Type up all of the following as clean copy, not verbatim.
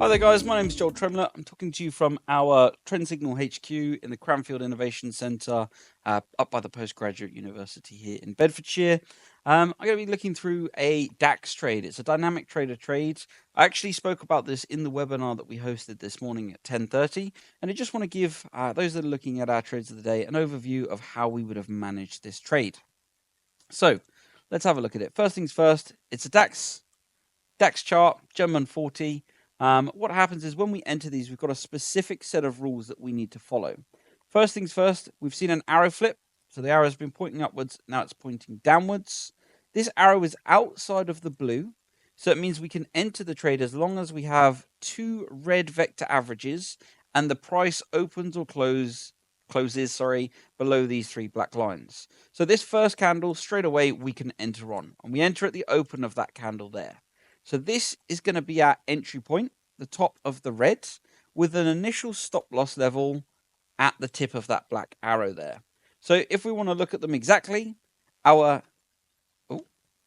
Hi there guys, my name is Joel Tremlett. I'm talking to you from our Trendsignal HQ in the Cranfield Innovation Centre up by the Postgraduate University here in Bedfordshire. I'm going to be looking through a DAX trade. It's a dynamic trader trade. I actually spoke about this in the webinar that we hosted this morning at 10:30, and I just want to give those that are looking at our trades of the day an overview of how we would have managed this trade. So let's have a look at it. First things first, it's a DAX chart, German 40. What happens is when we enter these, we've got a specific set of rules that we need to follow. First things first, we've seen an arrow flip. So the arrow has been pointing upwards, now it's pointing downwards. This arrow is outside of the blue, so it means we can enter the trade as long as we have two red vector averages and the price opens or closes below these three black lines. So this first candle, straight away, we can enter on, and we enter at the open of that candle there. So this is going to be our entry point, the top of the red, with an initial stop loss level at the tip of that black arrow there. So if we want to look at them exactly, there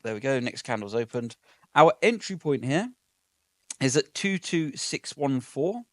we go, next candle's opened. Our entry point here is at 22614,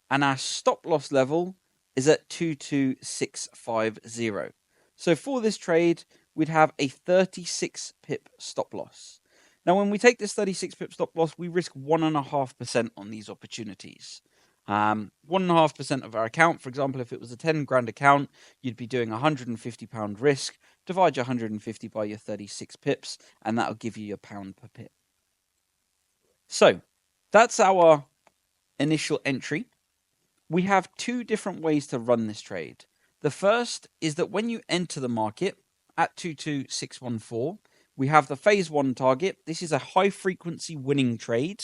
and our stop loss level is at 22650. So for this trade, we'd have a 36 pip stop loss. Now, when we take this 36 pip stop loss, we risk 1.5% on these opportunities. 1.5% of our account, for example, if it was a 10 grand account, you'd be doing £150 risk. Divide your 150 by your 36 pips, and that'll give you your pound per pip. So that's our initial entry. We have two different ways to run this trade. The first is that when you enter the market at 22614, we have the phase one target. This is a high frequency winning trade.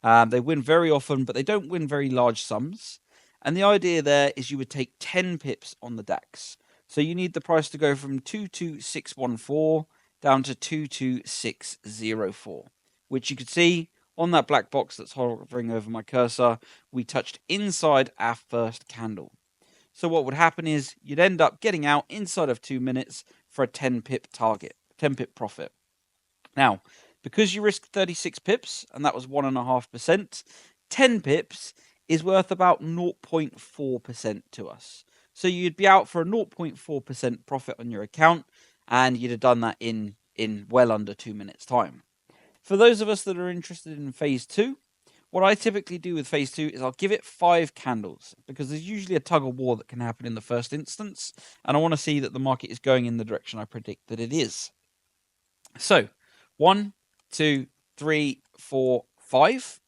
They win very often, but they don't win very large sums. And the idea there is you would take 10 pips on the DAX. So you need the price to go from 22614 down to 22604, which you could see on that black box that's hovering over my cursor. We touched inside our first candle. So what would happen is you'd end up getting out inside of 2 minutes for a 10 pip target, 10 pip profit. Now, because you risked 36 pips, and that was 1.5%, 10 pips is worth about 0.4% to us. So you'd be out for a 0.4% profit on your account, and you'd have done that in well under 2 minutes' time. For those of us that are interested in phase two, what I typically do with phase two is I'll give it 5 candles, because there's usually a tug of war that can happen in the first instance, and I want to see that the market is going in the direction I predict that it is. So 1, 2, 3, 4, 5.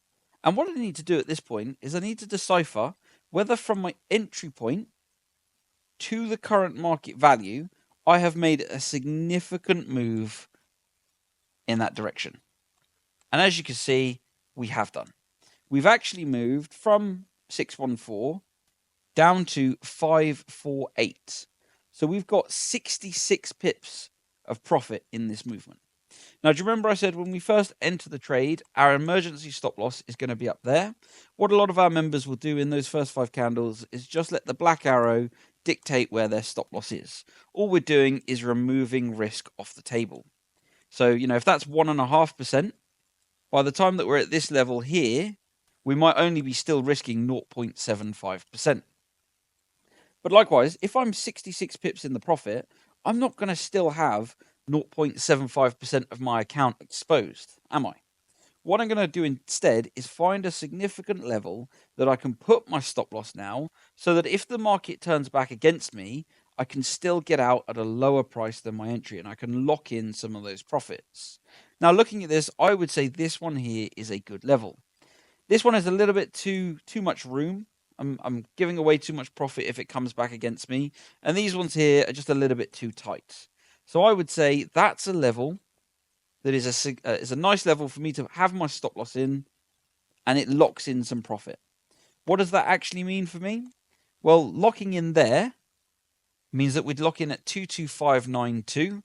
And what I need to do at this point is I need to decipher whether from my entry point to the current market value, I have made a significant move in that direction. And as you can see, we have done. We've actually moved from 614 down to 548. So we've got 66 pips of profit in this movement. Now, do you remember I said when we first enter the trade, our emergency stop loss is going to be up there? What a lot of our members will do in those first 5 candles is just let the black arrow dictate where their stop loss is. All we're doing is removing risk off the table. So, if that's 1.5%, by the time that we're at this level here, we might only be still risking 0.75%. But likewise, if I'm 66 pips in the profit, I'm not going to still have 0.75% of my account exposed, am I? What I'm going to do instead is find a significant level that I can put my stop loss now, so that if the market turns back against me, I can still get out at a lower price than my entry, and I can lock in some of those profits. Now, looking at this, I would say this one here is a good level. This one has a little bit too much room. I'm giving away too much profit if it comes back against me, and these ones here are just a little bit too tight. So I would say that's a level that is a nice level for me to have my stop loss in, and it locks in some profit. What does that actually mean for me? Well, locking in there means that we'd lock in at 22592.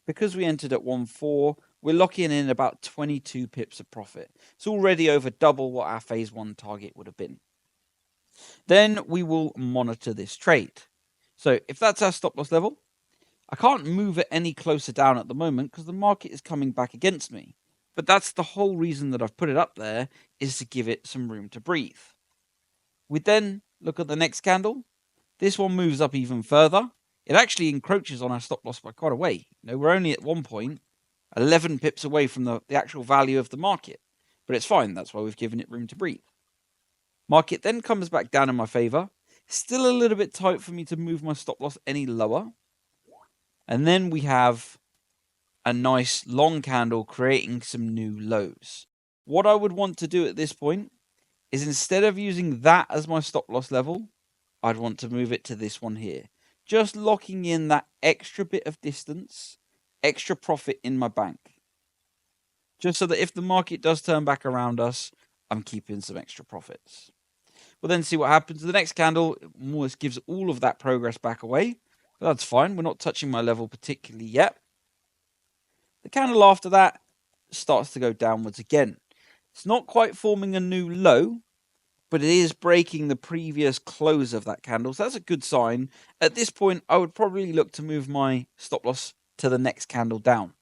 Because we entered at 1.4, we're locking in about 22 pips of profit. It's already over double what our phase one target would have been. Then we will monitor this trade. So if that's our stop loss level, I can't move it any closer down at the moment because the market is coming back against me. But that's the whole reason that I've put it up there, is to give it some room to breathe. We then look at the next candle. This one moves up even further. It actually encroaches on our stop loss by quite a way. We're only at one point 11 pips away from the actual value of the market. But it's fine. That's why we've given it room to breathe. Market then comes back down in my favor. Still a little bit tight for me to move my stop loss any lower. And then we have a nice long candle creating some new lows. What I would want to do at this point is, instead of using that as my stop loss level, I'd want to move it to this one here. Just locking in that extra bit of distance, extra profit in my bank. Just so that if the market does turn back around us, I'm keeping some extra profits. We'll then see what happens. The next candle almost gives all of that progress back away. But that's fine. We're not touching my level particularly yet. The candle after that starts to go downwards again. It's not quite forming a new low, but it is breaking the previous close of that candle. So that's a good sign. At this point, I would probably look to move my stop loss to the next candle down.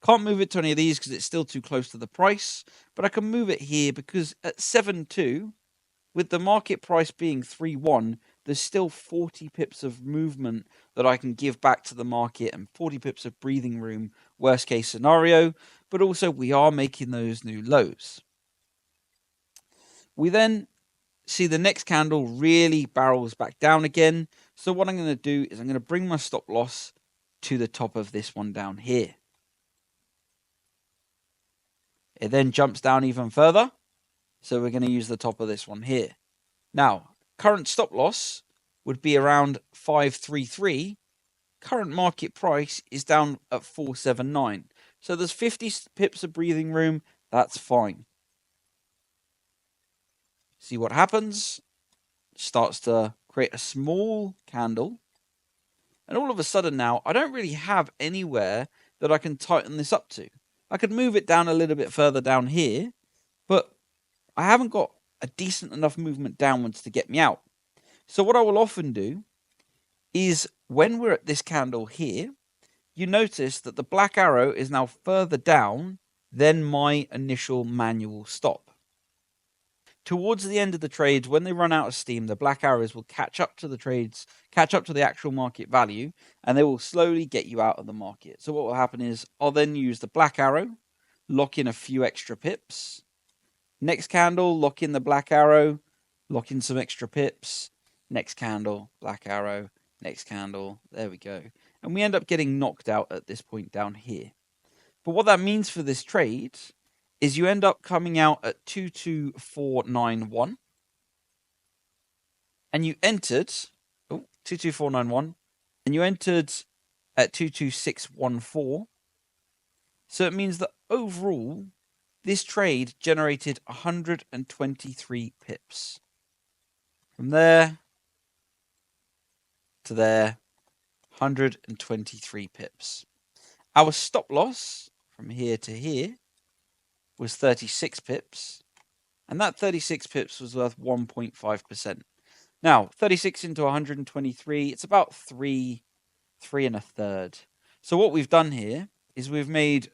Can't move it to any of these because it's still too close to the price, but I can move it here because at 7.2, with the market price being 3.1, there's still 40 pips of movement that I can give back to the market and 40 pips of breathing room, worst case scenario, but also we are making those new lows. We then see the next candle really barrels back down again. So what I'm going to do is I'm going to bring my stop loss to the top of this one down here. It then jumps down even further. So we're going to use the top of this one here. Now, current stop loss would be around 533. Current market price is down at 479. So there's 50 pips of breathing room. That's fine. See what happens. Starts to create a small candle. And all of a sudden now, I don't really have anywhere that I can tighten this up to. I could move it down a little bit further down here, but I haven't got a decent enough movement downwards to get me out. So what I will often do is, when we're at this candle here, you notice that the black arrow is now further down than my initial manual stop. Towards the end of the trades, when they run out of steam, the black arrows will catch up to the trades, catch up to the actual market value, and they will slowly get you out of the market. So what will happen is, I'll then use the black arrow, lock in a few extra pips. Next candle, lock in the black arrow, lock in some extra pips. Next candle, black arrow, next candle, there we go. And we end up getting knocked out at this point down here. But what that means for this trade is you end up coming out at 22491. And you entered, 22491, and you entered at 22614. So it means that overall, this trade generated 123 pips. From there to there, 123 pips. Our stop loss from here to here was 36 pips. And that 36 pips was worth 1.5%. Now, 36 into 123, it's about 3 1/3. So what we've done here is we've made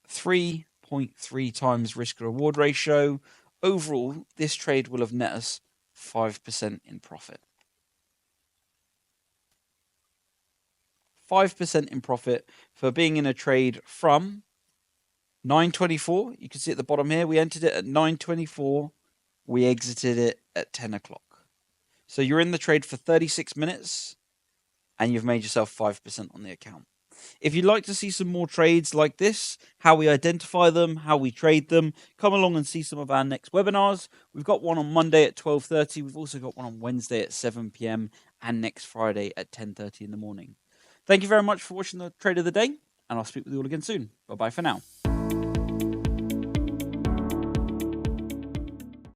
3.3 times risk reward ratio. Overall, this trade will have net us 5% in profit. 5% in profit for being in a trade from 9:24. You can see at the bottom here, we entered it at 9:24. We exited it at 10 o'clock. So you're in the trade for 36 minutes and you've made yourself 5% on the account. If you'd like to see some more trades like this, how we identify them, how we trade them, come along and see some of our next webinars. We've got one on Monday at 12:30. We've also got one on Wednesday at 7 p.m. and next Friday at 10:30 in the morning. Thank you very much for watching the Trade of the Day, and I'll speak with you all again soon. Bye-bye for now.